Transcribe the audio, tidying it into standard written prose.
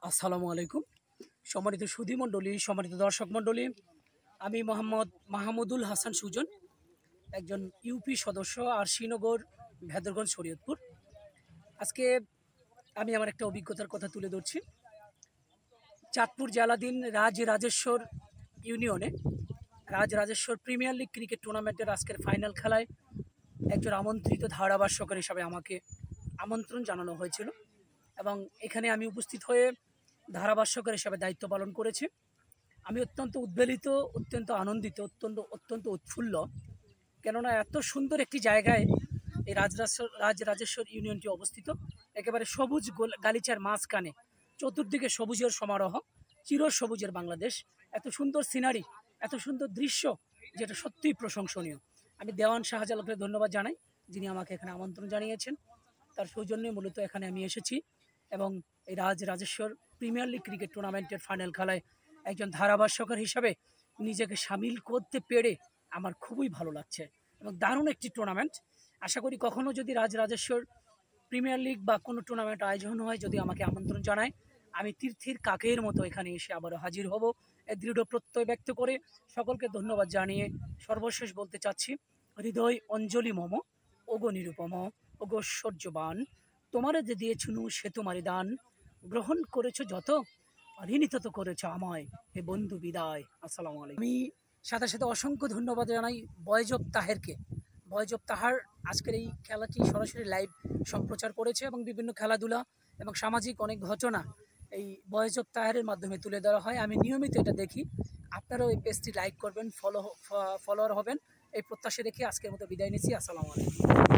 আসসালামু আলাইকুম। সম্মানিত সুধী মণ্ডলী, সম্মানিত দর্শক মণ্ডলী, আমি মোহাম্মদ মাহমুদুল হাসান সুজন, একজন ইউপি সদস্য, আর শ্রীনগর, ভেদরগঞ্জ, শরীয়তপুর। আজকে আমি আমার একটা অভিজ্ঞতার কথা তুলে ধরছি। চাঁদপুর জেলাধীন রাজরাজেশ্বর ইউনিয়নে রাজরাজেশ্বর প্রিমিয়ার লিগ ক্রিকেট টুর্নামেন্টের আজকের ফাইনাল খেলায় একজন আমন্ত্রিত ধারাভাষ্যকার হিসাবে আমাকে আমন্ত্রণ জানানো হয়েছিল এবং এখানে আমি উপস্থিত হয়ে ধারাভাষ্যকার হিসাবে দায়িত্ব পালন করেছি। আমি অত্যন্ত উদ্বেলিত, অত্যন্ত আনন্দিত, অত্যন্ত উৎফুল্ল, কেননা এত সুন্দর একটি জায়গায় এই রাজরাজেশ্বর ইউনিয়নটি অবস্থিত। একেবারে সবুজ গালিচার মাঝখানে, চতুর্দিকে সবুজের সমারোহ, চিরসবুজের বাংলাদেশ। এত সুন্দর সিনারি, এত সুন্দর দৃশ্য, যেটা সত্যিই প্রশংসনীয়। আমি দেওয়ান শাহজালালকে ধন্যবাদ জানাই, যিনি আমাকে এখানে আমন্ত্রণ জানিয়েছেন। তার সৌজন্যে মূলত এখানে আমি এসেছি এবং এই রাজরাজেশ্বর প্রিমিয়ার লিগ ক্রিকেট টুর্নামেন্টের ফাইনাল খেলায় একজন ধারাভাষ্যকার হিসাবে নিজেকে সামিল করতে পেরে আমার খুবই ভালো লাগছে এবং দারুণ একটি টুর্নামেন্ট। আশা করি কখনও যদি রাজরাজেশ্বর প্রিমিয়ার লিগ বা কোনো টুর্নামেন্ট আয়োজন হয়, যদি আমাকে আমন্ত্রণ জানায়, আমি তীর্থের কাকের মতো এখানে এসে আবারও হাজির হব, এই দৃঢ় প্রত্যয় ব্যক্ত করে সকলকে ধন্যবাদ জানিয়ে সর্বশেষ বলতে চাচ্ছি, হৃদয় অঞ্জলি মম, ওগো নিরুপম, ওগো সূর্যবান, তোমারে যে দিয়েছুনু সে তোমারি দান, গ্রহণ করেছো যত, অনিহিত তো করেছো আমায়, হে বন্ধু বিদায়। আসসালামু আলাইকুম। আমি সাথে সাথে অসংখ্য ধন্যবাদ জানাই বয়েজ অফ তাহেরকে। বয়েজ অফ তাহার আজকের এই খেলাটি সরাসরি লাইভ সম্প্রচার করেছে এবং বিভিন্ন খেলাধুলা এবং সামাজিক অনেক ঘটনা এই বয়েজ অফ তাহেরের মাধ্যমে তুলে ধরা হয়। আমি নিয়মিত এটা দেখি। আপনারাও এই পেজটি লাইক করবেন, ফলোয়ার হবেন, এই প্রত্যাশা রেখে আজকের মতো বিদায় নিচ্ছি। আসসালামু আলাইকুম।